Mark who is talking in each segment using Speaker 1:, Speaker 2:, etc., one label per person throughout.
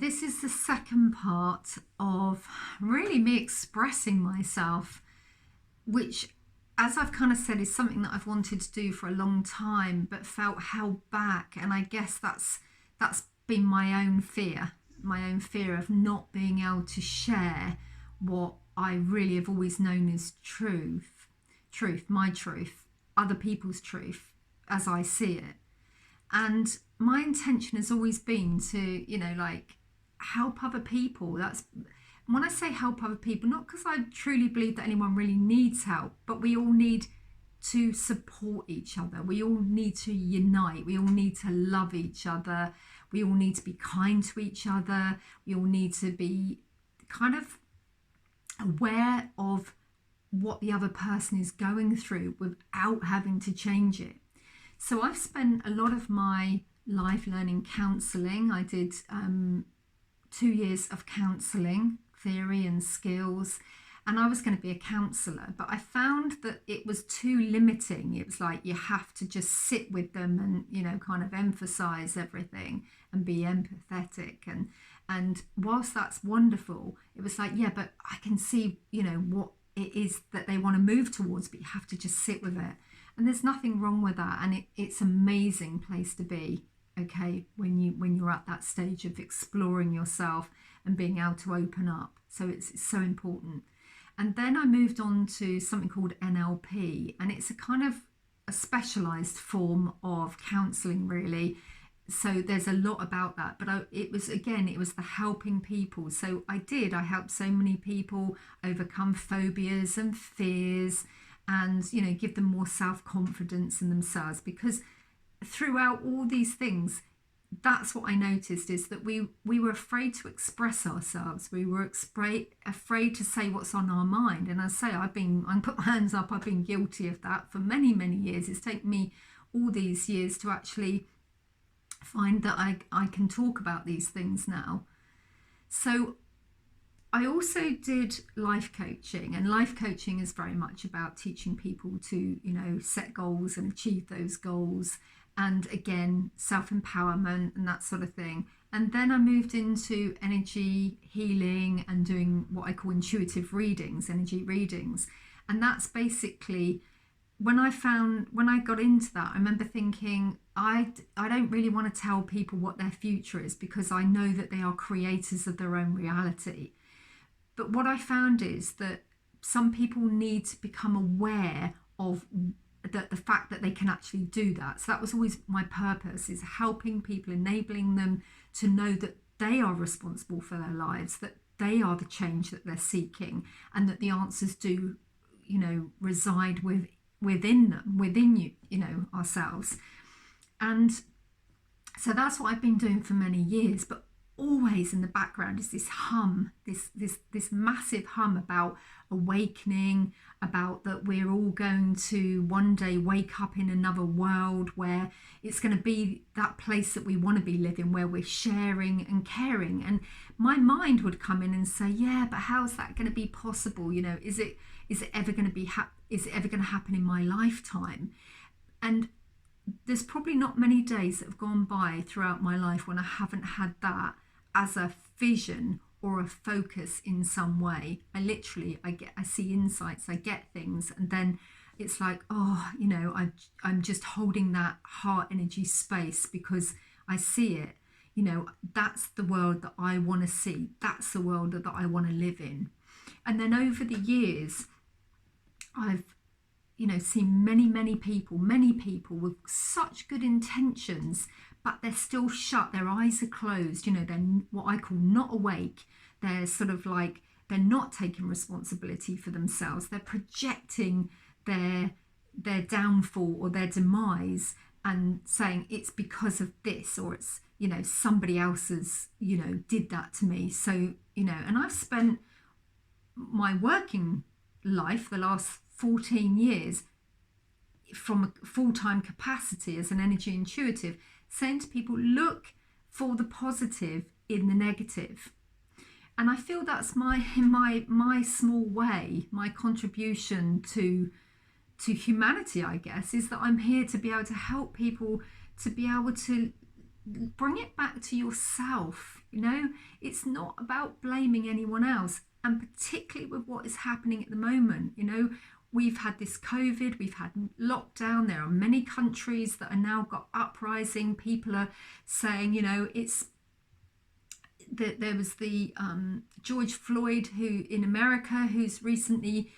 Speaker 1: this is the second part of really me expressing myself, which, as I've kind of said, is something that I've wanted to do for a long time, but felt held back. And I guess that's been my own fear of not being able to share what I really have always known as truth, my truth, other people's truth, as I see it. And my intention has always been to, like, help other people. That's when I say help other people, not because I truly believe that anyone really needs help, but we all need to support each other. We all need to unite. We all need to love each other. We all need to be kind to each other. We all need to be kind of aware of what the other person is going through without having to change it. So I've spent a lot of my life learning counselling. I did 2 years of counselling, theory and skills, and I was going to be a counsellor, but I found that it was too limiting. It was like you have to just sit with them and, kind of emphasise everything and be empathetic. And whilst that's wonderful, it was like, yeah, but I can see, what it is that they want to move towards, but you have to just sit with it. And there's nothing wrong with that. And it's an amazing place to be, okay, when you're at that stage of exploring yourself and being able to open up. So it's so important. And then I moved on to something called NLP, and it's a kind of a specialized form of counseling, really. So there's a lot about that, but it was the helping people. So I helped so many people overcome phobias and fears, and give them more self-confidence in themselves, because throughout all these things, that's what I noticed, is that we were afraid to express ourselves. We were afraid to say what's on our mind. And I say, I put my hands up, I've been guilty of that for many, many years. It's taken me all these years to actually find that I can talk about these things now. So I also did life coaching, and life coaching is very much about teaching people to, set goals and achieve those goals. And again, self-empowerment and that sort of thing. And then I moved into energy healing and doing what I call intuitive readings, energy readings. And that's basically, when I got into that, I remember thinking, I don't really want to tell people what their future is, because I know that they are creators of their own reality. But what I found is that some people need to become aware of the fact that they can actually do that. So that was always my purpose, is helping people, enabling them to know that they are responsible for their lives, that they are the change that they're seeking, and that the answers do, reside within them, within you, ourselves. And so that's what I've been doing for many years. But always in the background is this hum, this massive hum about awakening, about that we're all going to one day wake up in another world where it's going to be that place that we want to be living, where we're sharing and caring. And my mind would come in and say, yeah, but how's that going to be possible? Is it ever going to be is it ever going to happen in my lifetime? And there's probably not many days that have gone by throughout my life when I haven't had that as a vision or a focus in some way. I see insights, I get things, and then it's like, I'm just holding that heart energy space because I see it. That's the world that I want to see. That's the world that I want to live in. And then over the years, I've seen many people with such good intentions, but they're still shut. Their eyes are closed. They're what I call not awake. They're sort of like, they're not taking responsibility for themselves. They're projecting their downfall or their demise and saying it's because of this, or it's, somebody else's, did that to me. So, and I've spent my working life, the last 14 years, from a full-time capacity as an energy intuitive, saying to people, look for the positive in the negative. And I feel that's my small way, my contribution to humanity, I guess, is that I'm here to be able to help people to be able to bring it back to yourself. It's not about blaming anyone else. And particularly with what is happening at the moment, we've had this COVID, we've had lockdown. There are many countries that are now got uprising. People are saying, it's that there was the George Floyd who in America who's recently,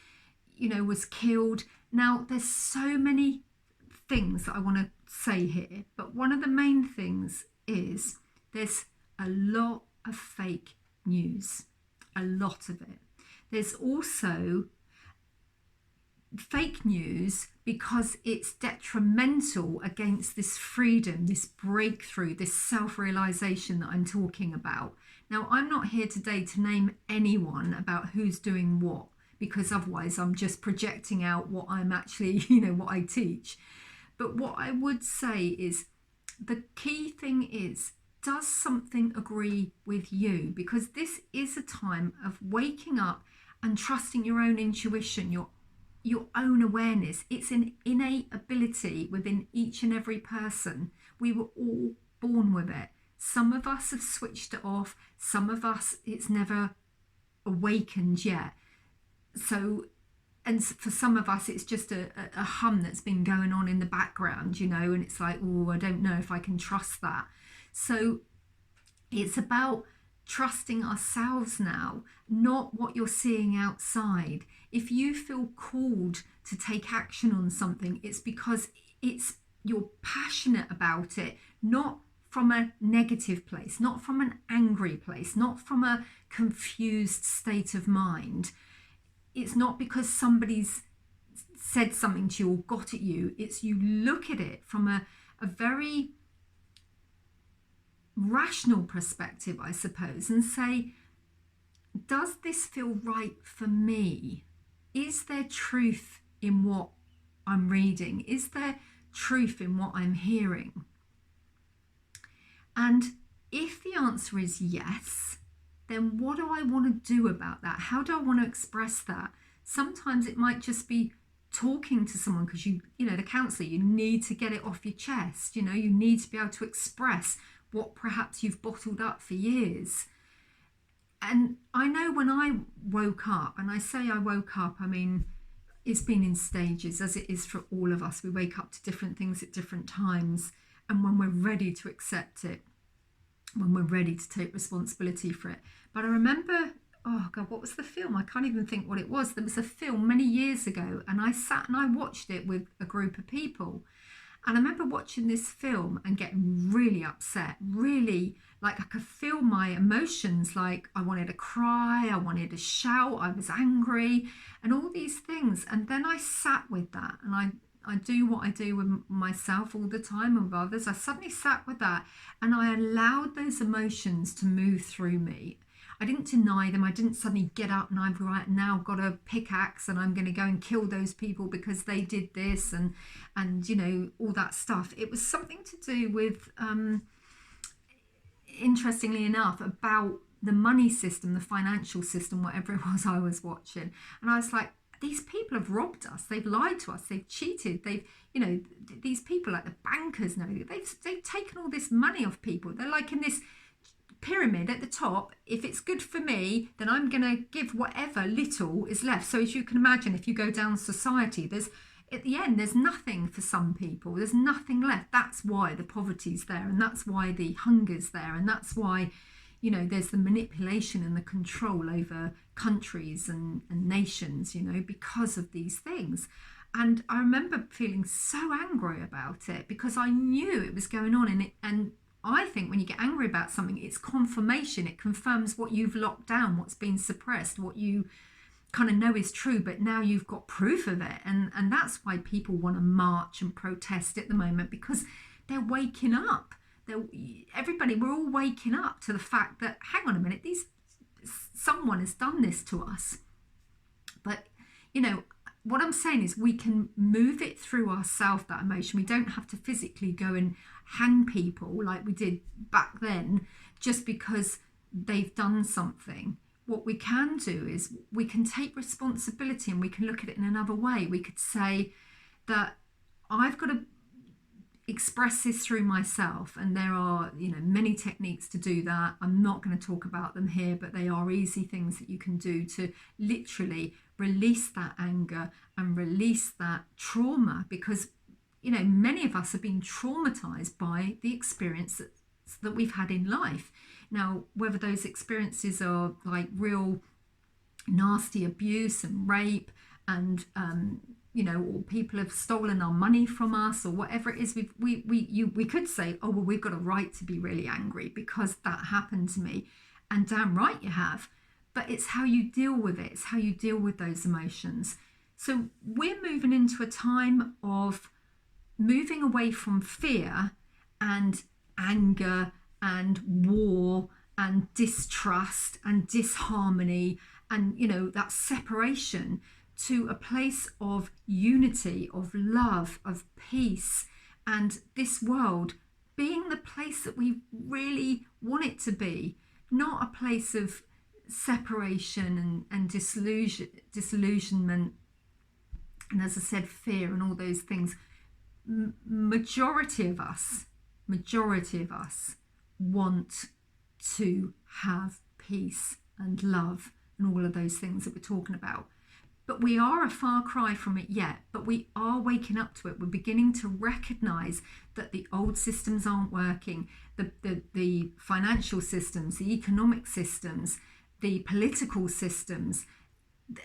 Speaker 1: was killed. Now, there's so many things that I want to say here, but one of the main things is there's a lot of fake news, a lot of it. There's also fake news because it's detrimental against this freedom, this breakthrough, this self-realisation that I'm talking about. Now, I'm not here today to name anyone about who's doing what, because otherwise I'm just projecting out what I'm actually, what I teach. But what I would say is the key thing is, does something agree with you? Because this is a time of waking up and trusting your own intuition, your own awareness. It's an innate ability within each and every person. We were all born with it. Some of us have switched it off. Some of us, it's never awakened yet. So, and for some of us, it's just a hum that's been going on in the background, and it's like, oh, I don't know if I can trust that. So it's about trusting ourselves now, not what you're seeing outside. If you feel called to take action on something, it's because you're passionate about it, not from a negative place, not from an angry place, not from a confused state of mind. It's not because somebody's said something to you or got at you. It's you look at it from a very rational perspective, I suppose, and say, does this feel right for me? Is there truth in what I'm reading? Is there truth in what I'm hearing? And if the answer is yes, then what do I want to do about that? How do I want to express that? Sometimes it might just be talking to someone because the counsellor, you need to get it off your chest. You need to be able to express what perhaps you've bottled up for years. And I know when I woke up, and I say I woke up, I mean, it's been in stages, as it is for all of us. We wake up to different things at different times. And when we're ready to accept it, when we're ready to take responsibility for it. But I remember, oh God, what was the film? I can't even think what it was. There was a film many years ago, and I sat and I watched it with a group of people. And I remember watching this film and getting really upset, really, like I could feel my emotions, like I wanted to cry, I wanted to shout, I was angry, and all these things. And then I sat with that, and I do what I do with myself all the time and with others. I suddenly sat with that and I allowed those emotions to move through me. I didn't deny them. I didn't suddenly get up and I've now got a pickaxe and I'm going to go and kill those people because they did this and all that stuff. It was something to do with, interestingly enough, about the money system, the financial system, whatever it was I was watching. And I was like, these people have robbed us. They've lied to us. They've cheated. They've, these people like the bankers know, they've taken all this money off people. They're like in this pyramid at the top. If it's good for me, then I'm going to give whatever little is left. So as you can imagine, if you go down society, at the end, there's nothing for some people. There's nothing left. That's why the poverty's there. And that's why the hunger's there. And that's why, there's the manipulation and the control over countries and nations, because of these things. And I remember feeling so angry about it because I knew it was going on. And I think when you get angry about something, it's confirmation. It confirms what you've locked down, what's been suppressed, what you kind of know is true, but now you've got proof of it. And that's why people want to march and protest at the moment, because they're waking up. We're all waking up to the fact that, hang on a minute, someone has done this to us. But, what I'm saying is we can move it through ourselves, that emotion. We don't have to physically go and hang people like we did back then just because they've done something. What we can do is we can take responsibility and we can look at it in another way. We could say that I've got to express this through myself, and there are, you know, many techniques to do that. I'm not going to talk about them here, but they are easy things that you can do to literally release that anger and release that trauma, because, you know, many of us have been traumatized by the experience that we've had in life. Now, whether those experiences are like real nasty abuse and rape and you know, or people have stolen our money from us, or whatever it is, we could say, oh well, we've got a right to be really angry because that happened to me, and damn right you have. But it's how you deal with it. It's how you deal with those emotions. So we're moving into a time of moving away from fear and anger and war and distrust and disharmony and, you know, that separation, to a place of unity, of love, of peace, and this world being the place that we really want it to be, not a place of separation and disillusionment, and, as I said, fear and all those things. Majority of us want to have peace and love and all of those things that we're talking about. But we are a far cry from it yet, but we are waking up to it. We're beginning to recognize that the old systems aren't working. The financial systems, the economic systems, the political systems.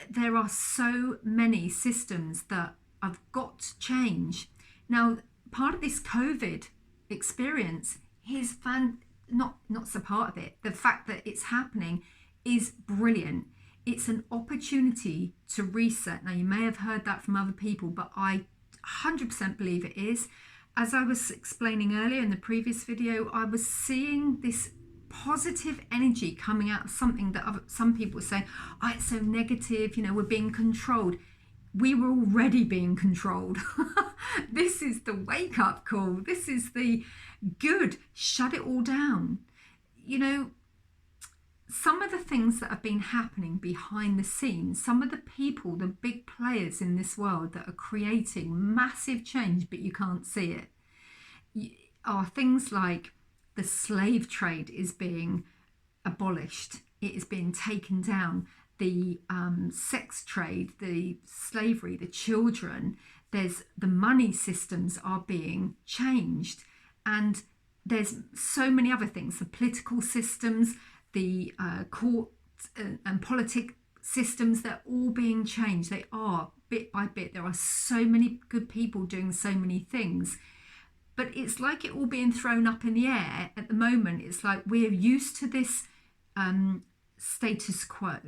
Speaker 1: There are so many systems that have got to change. Now, part of this COVID experience is not so part of it. The fact that it's happening is brilliant. It's an opportunity to reset. Now, you may have heard that from other people, but I 100% believe it is. As I was explaining earlier in the previous video, I was seeing this positive energy coming out of something that some people say, oh, it's so negative, you know, we're being controlled. We were already being controlled. This is the wake-up call. This is the good. Shut it all down. You know, some of the things that have been happening behind the scenes, some of the people, the big players in this world that are creating massive change, but you can't see it, are things like the slave trade is being abolished. It is being taken down. The sex trade, the slavery, the children, there's the money systems are being changed. And there's so many other things, the political systems, the court and politic systems, they're all being changed. They are, bit by bit. There are so many good people doing so many things. But it's like it all being thrown up in the air at the moment. It's like we're used to this status quo.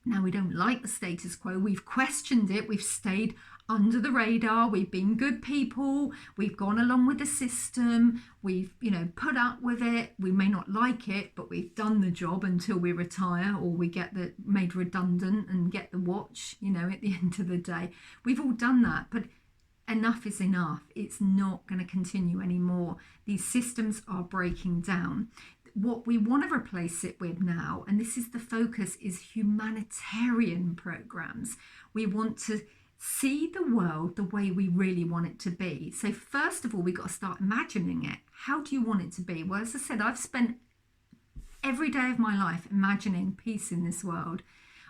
Speaker 1: Now, we don't like the status quo. We've questioned it. We've stayed under the radar. We've been good people. We've gone along with the system. We've, you know, put up with it. We may not like it, but we've done the job until we retire or we get made redundant and get the watch, you know, at the end of the day. We've all done that, but enough is enough. It's not going to continue anymore. These systems are breaking down. What we want to replace it with now, and this is the focus, is humanitarian programs. We want to see the world the way we really want it to be. So first of all, we've got to start imagining it. How do you want it to be? Well, as I said, I've spent every day of my life imagining peace in this world,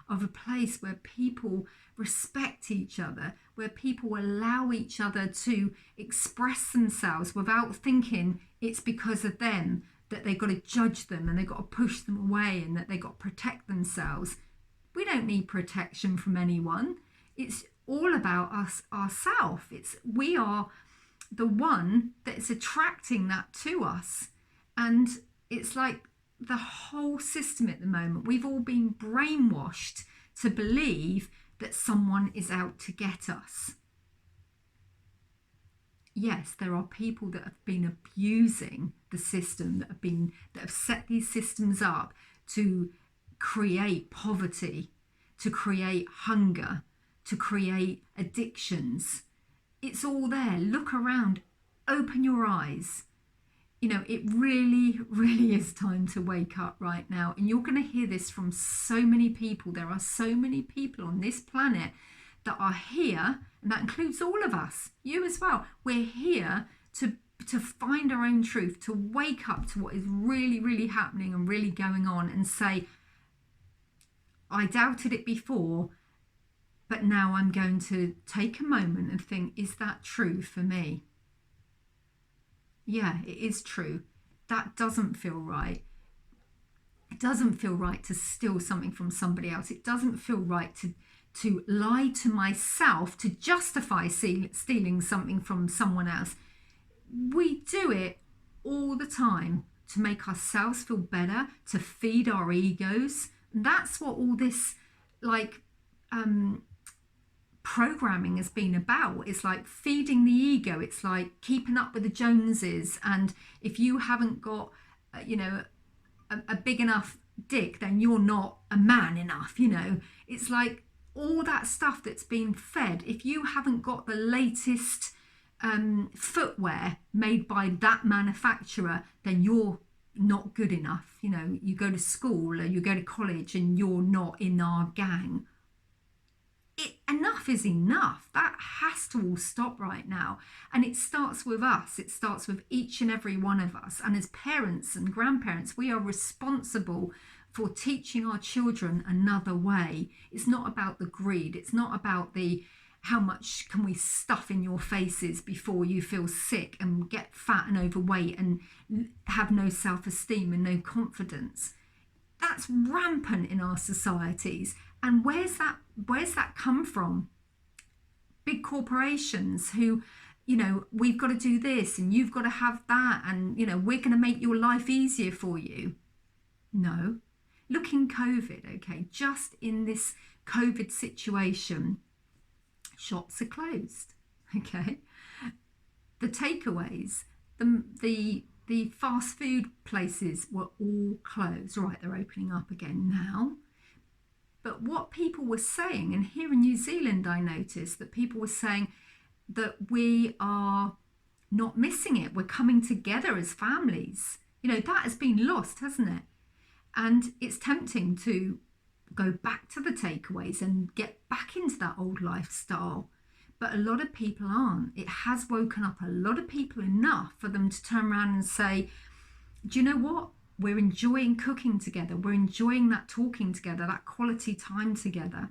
Speaker 1: of a place where people respect each other, where people allow each other to express themselves without thinking it's because of them, that they've got to judge them and they've got to push them away and that they've got to protect themselves. We don't need protection from anyone. It's all about us, ourselves. We are the one that's attracting that to us. And it's like the whole system at the moment, we've all been brainwashed to believe that someone is out to get us. Yes, there are people that have been abusing the system, that have set these systems up to create poverty, to create hunger, to create addictions. It's all there. Look around, open your eyes. You know, it really, really is time to wake up right now. And you're going to hear this from so many people. There are so many people on this planet that are here, and that includes all of us, you as well. We're here to find our own truth, to wake up to what is really, really happening and really going on, and say, I doubted it before, but now I'm going to take a moment and think, is that true for me? Yeah, it is true. That doesn't feel right. It doesn't feel right to steal something from somebody else. It doesn't feel right to lie to myself to justify stealing something from someone else. We do it all the time to make ourselves feel better, to feed our egos. And that's what all this programming has been about. It's like feeding the ego. It's like keeping up with the Joneses. And if you haven't got, a big enough dick, then you're not a man enough. It's like all that stuff that's been fed. If you haven't got the latest footwear made by that manufacturer, then you're not good enough. You go to school or you go to college and you're not in our gang. Enough is enough. That has to all stop right now. And it starts with us. It starts with each and every one of us. And as parents and grandparents, we are responsible for teaching our children another way. It's not about the greed. It's not about the how much can we stuff in your faces before you feel sick and get fat and overweight and have no self-esteem and no confidence. That's rampant in our societies. And where's that come from? Big corporations who, we've got to do this and you've got to have that, and we're going to make your life easier for you. No. Look in COVID, okay, just in this COVID situation, shops are closed, okay. The takeaways, the fast food places were all closed. Right, they're opening up again now. But what people were saying, and here in New Zealand I noticed that people were saying that we are not missing it. We're coming together as families. That has been lost, hasn't it? And it's tempting to go back to the takeaways and get back into that old lifestyle. But a lot of people aren't. It has woken up a lot of people enough for them to turn around and say, do you know what? We're enjoying cooking together. We're enjoying that talking together, that quality time together.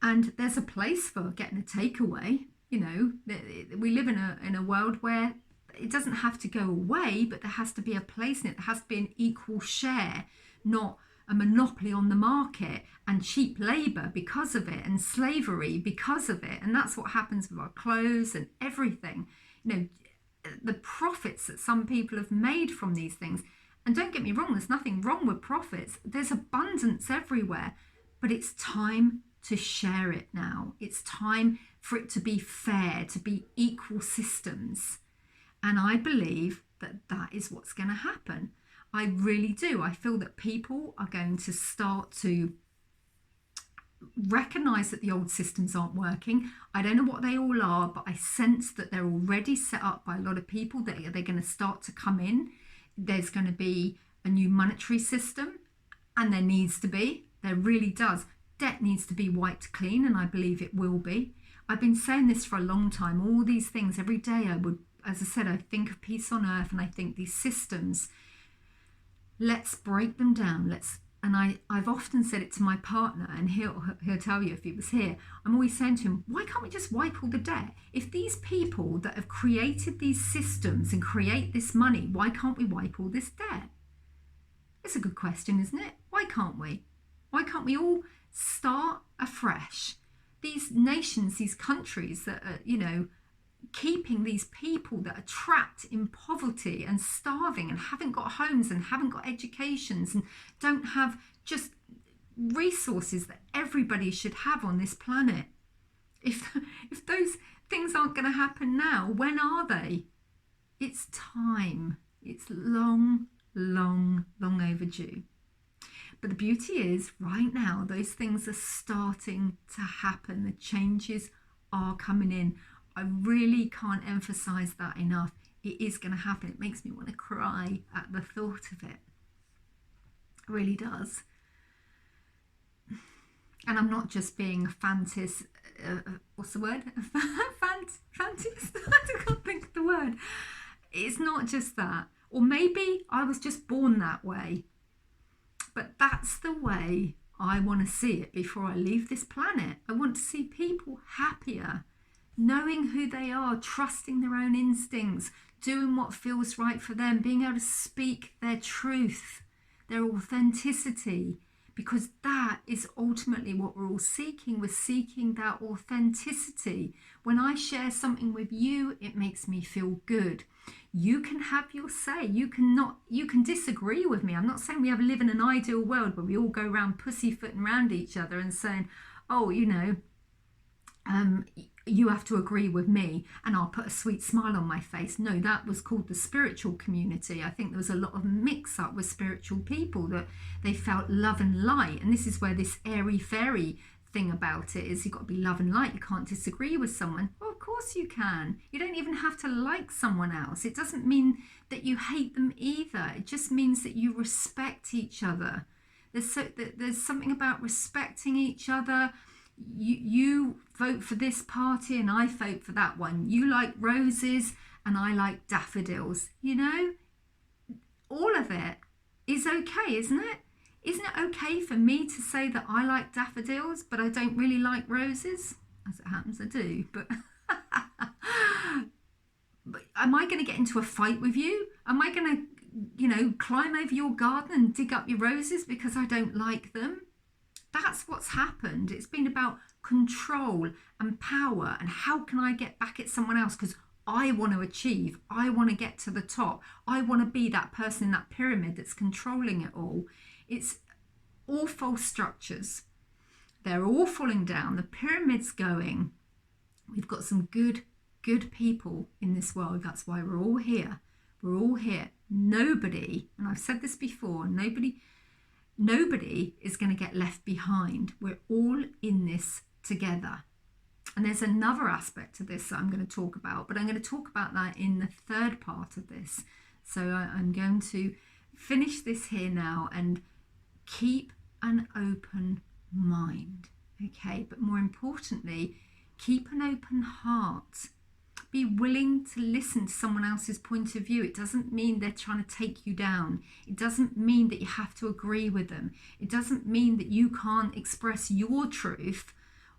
Speaker 1: And there's a place for getting a takeaway. We live in a world where it doesn't have to go away, but there has to be a place in it. There has to be an equal share, not a monopoly on the market and cheap labour because of it and slavery because of it. And that's what happens with our clothes and everything. The profits that some people have made from these things. And don't get me wrong, there's nothing wrong with profits. There's abundance everywhere, but it's time to share it now. It's time for it to be fair, to be equal systems. And I believe that that is what's going to happen. I really do. I feel that people are going to start to recognize that the old systems aren't working. I don't know what they all are, but I sense that they're already set up by a lot of people that they're going to start to come in. There's going to be a new monetary system, and there needs to be. There really does. Debt needs to be wiped clean, and I believe it will be. I've been saying this for a long time. All these things every day as I said, I think of peace on earth, and I think these systems, let's break them down. And I've often said it to my partner, and he'll tell you if he was here. I'm always saying to him, why can't we just wipe all the debt? If these people that have created these systems and create this money, why can't we wipe all this debt? It's a good question, isn't it? Why can't we? Why can't we all start afresh? These nations, these countries that are, keeping these people that are trapped in poverty and starving and haven't got homes and haven't got educations and don't have just resources that everybody should have on this planet. If those things aren't going to happen now, when are they? It's time. It's long overdue. But the beauty is, right now, those things are starting to happen. The changes are coming in. I really can't emphasize that enough. It is going to happen. It makes me want to cry at the thought of it. It really does. And I'm not just being a fantast, what's the word? Fantast? I can't think of the word. It's not just that. Or maybe I was just born that way. But that's the way I want to see it before I leave this planet. I want to see people happier, knowing who they are, trusting their own instincts, doing what feels right for them, being able to speak their truth, their authenticity, because that is ultimately what we're all seeking. We're seeking that authenticity. When I share something with you, it makes me feel good. You can have your say. You can disagree with me. I'm not saying we live in an ideal world where we all go around pussyfooting around each other and saying, oh, you have to agree with me and I'll put a sweet smile on my face. No, that was called the spiritual community. I think there was a lot of mix up with spiritual people, that they felt love and light. And this is where this airy fairy thing about it is, you've got to be love and light. You can't disagree with someone. Well, of course you can. You don't even have to like someone else. It doesn't mean that you hate them either. It just means that you respect each other. There's something about respecting each other. You vote for this party and I vote for that one. You like roses and I like daffodils. All of it is okay, isn't it? Isn't it okay for me to say that I like daffodils but I don't really like roses? As it happens, I do. But am I going to get into a fight with you? Am I going to climb over your garden and dig up your roses because I don't like them? That's what's happened. It's been about control and power, and how can I get back at someone else because I want to achieve, I want to get to the top, I want to be that person in that pyramid that's controlling it all. It's all false structures. They're all falling down. The pyramid's going. We've got some good people in this world. That's why we're all here. We're all here. Nobody, and I've said this before, nobody is going to get left behind. We're all in this together. And there's another aspect to this that I'm going to talk about, but I'm going to talk about that in the third part of this. So I'm going to finish this here now and keep an open mind. Okay, but more importantly, keep an open heart. Be willing to listen to someone else's point of view. It doesn't mean they're trying to take you down. It doesn't mean that you have to agree with them. It doesn't mean that you can't express your truth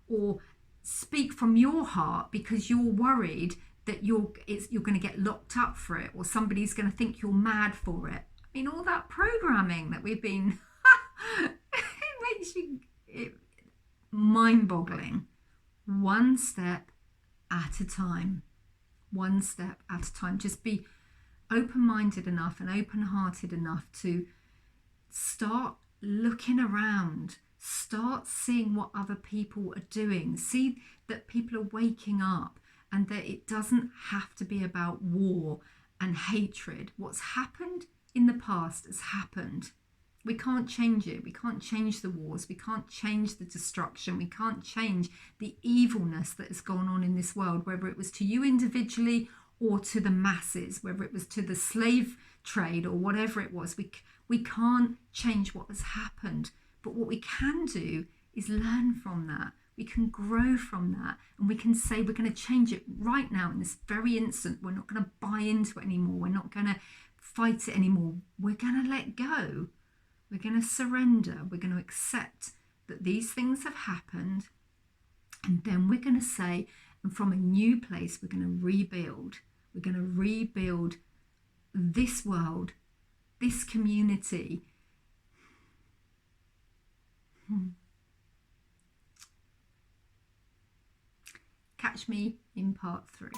Speaker 1: or speak from your heart because you're worried that you're going to get locked up for it, or somebody's going to think you're mad for it. I mean, all that programming that we've been it makes you mind-boggling. One step at a time. One step at a time. Just be open-minded enough and open-hearted enough to start looking around, start seeing what other people are doing, see that people are waking up, and that it doesn't have to be about war and hatred. What's happened in the past has happened. We can't change it. We can't change the wars. We can't change the destruction. We can't change the evilness that has gone on in this world, whether it was to you individually or to the masses, whether it was to the slave trade or whatever it was. We can't change what has happened. But what we can do is learn from that. We can grow from that, and we can say we're going to change it right now in this very instant. We're not going to buy into it anymore. We're not going to fight it anymore. We're going to let go. We're going to surrender. We're going to accept that these things have happened. And then we're going to say, and from a new place, we're going to rebuild. We're going to rebuild this world, this community. Catch me in part 3.